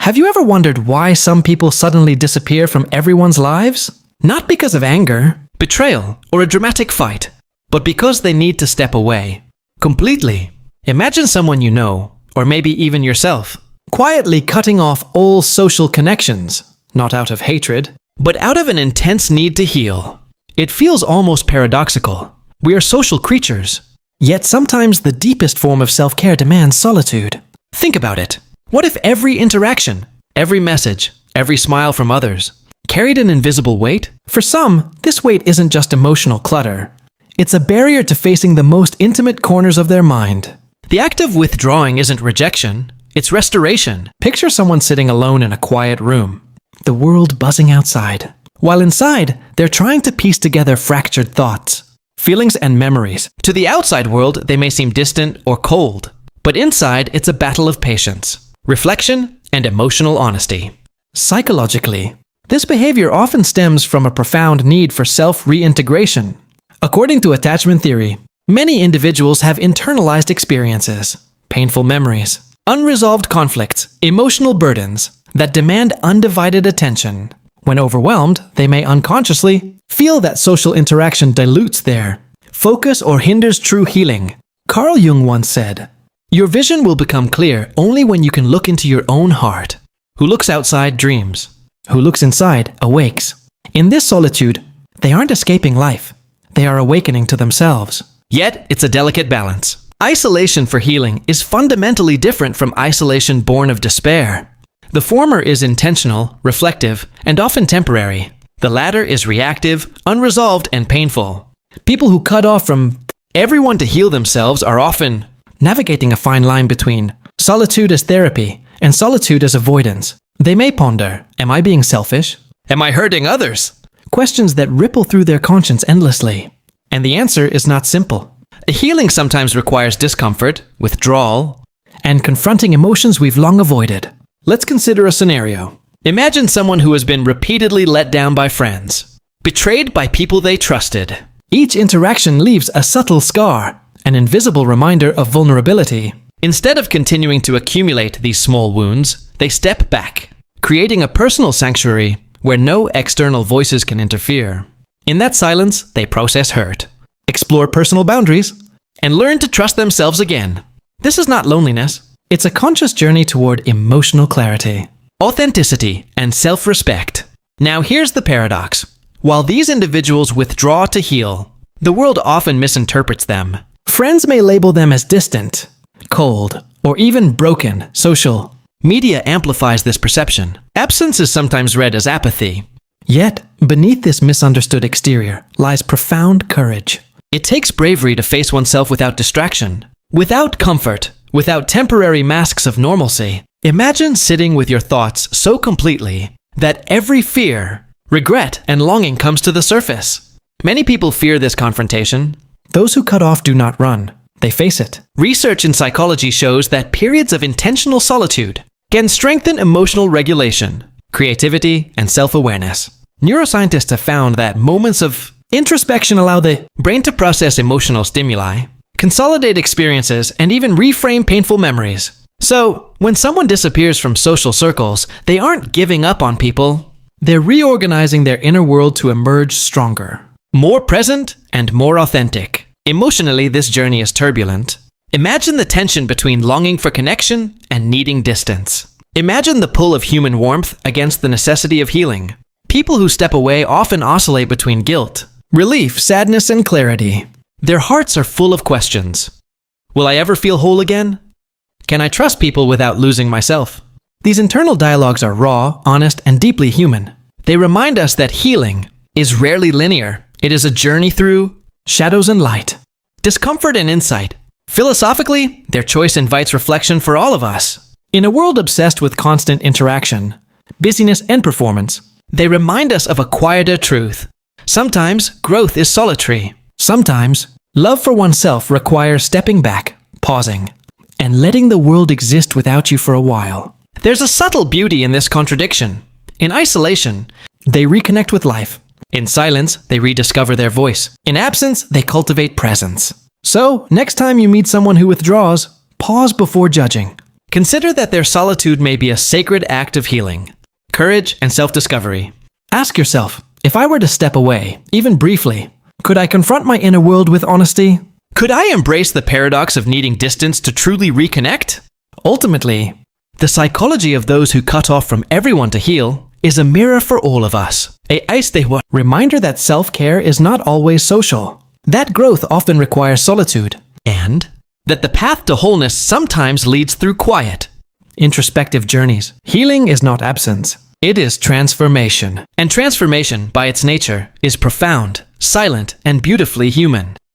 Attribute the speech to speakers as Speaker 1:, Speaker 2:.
Speaker 1: Have you ever wondered why some people suddenly disappear from everyone's lives? Not because of anger, betrayal, or a dramatic fight, but because they need to step away. Completely. Imagine someone you know, or maybe even yourself, quietly cutting off all social connections, not out of hatred, but out of an intense need to heal. It feels almost paradoxical. We are social creatures. Yet sometimes the deepest form of self-care demands solitude. Think about it. What if every interaction, every message, every smile from others carried an invisible weight? For some, this weight isn't just emotional clutter. It's a barrier to facing the most intimate corners of their mind. The act of withdrawing isn't rejection, it's restoration. Picture someone sitting alone in a quiet room, the world buzzing outside. While inside, they're trying to piece together fractured thoughts, feelings and memories. To the outside world, they may seem distant or cold, but inside, it's a battle of patience, reflection, and emotional honesty. Psychologically, this behavior often stems from a profound need for self-reintegration. According to attachment theory, many individuals have internalized experiences, painful memories, unresolved conflicts, emotional burdens that demand undivided attention. When overwhelmed, they may unconsciously feel that social interaction dilutes their focus or hinders true healing. Carl Jung once said, "Your vision will become clear only when you can look into your own heart. Who looks outside dreams. Who looks inside awakes." In this solitude, they aren't escaping life. They are awakening to themselves. Yet, it's a delicate balance. Isolation for healing is fundamentally different from isolation born of despair. The former is intentional, reflective, and often temporary. The latter is reactive, unresolved, and painful. People who cut off from everyone to heal themselves are often navigating a fine line between solitude as therapy and solitude as avoidance. They may ponder, am I being selfish? Am I hurting others? Questions that ripple through their conscience endlessly. And the answer is not simple. Healing sometimes requires discomfort, withdrawal, and confronting emotions we've long avoided. Let's consider a scenario. Imagine someone who has been repeatedly let down by friends, betrayed by people they trusted. Each interaction leaves a subtle scar, an invisible reminder of vulnerability. Instead of continuing to accumulate these small wounds, they step back, creating a personal sanctuary where no external voices can interfere. In that silence, they process hurt, explore personal boundaries, and learn to trust themselves again. This is not loneliness. It's a conscious journey toward emotional clarity, authenticity, and self-respect. Now here's the paradox. While these individuals withdraw to heal, the world often misinterprets them. Friends may label them as distant, cold, or even broken, social. Media amplifies this perception. Absence is sometimes read as apathy. Yet, beneath this misunderstood exterior lies profound courage. It takes bravery to face oneself without distraction, without comfort, without temporary masks of normalcy. Imagine sitting with your thoughts so completely that every fear, regret, and longing comes to the surface. Many people fear this confrontation. Those who cut off do not run. They face it. Research in psychology shows that periods of intentional solitude can strengthen emotional regulation, creativity, and self-awareness. Neuroscientists have found that moments of introspection allow the brain to process emotional stimuli, consolidate experiences, and even reframe painful memories. So, when someone disappears from social circles, they aren't giving up on people. They're reorganizing their inner world to emerge stronger, more present, and more authentic. Emotionally, this journey is turbulent. Imagine the tension between longing for connection and needing distance. Imagine the pull of human warmth against the necessity of healing. People who step away often oscillate between guilt, relief, sadness, and clarity. Their hearts are full of questions. Will I ever feel whole again? Can I trust people without losing myself? These internal dialogues are raw, honest, and deeply human. They remind us that healing is rarely linear. It is a journey through shadows and light, discomfort and insight. Philosophically, their choice invites reflection for all of us. In a world obsessed with constant interaction, busyness, and performance, they remind us of a quieter truth. Sometimes growth is solitary. Sometimes love for oneself requires stepping back, pausing, and letting the world exist without you for a while. There's a subtle beauty in this contradiction. In isolation, they reconnect with life. In silence, they rediscover their voice. In absence, they cultivate presence. So, next time you meet someone who withdraws, pause before judging. Consider that their solitude may be a sacred act of healing, courage, and self-discovery. Ask yourself, if I were to step away, even briefly, could I confront my inner world with honesty? Could I embrace the paradox of needing distance to truly reconnect? Ultimately, the psychology of those who cut off from everyone to heal is a mirror for all of us. A reminder that self-care is not always social, that growth often requires solitude, and that the path to wholeness sometimes leads through quiet, introspective journeys. Healing is not absence. It is transformation. And transformation, by its nature, is profound, silent, and beautifully human.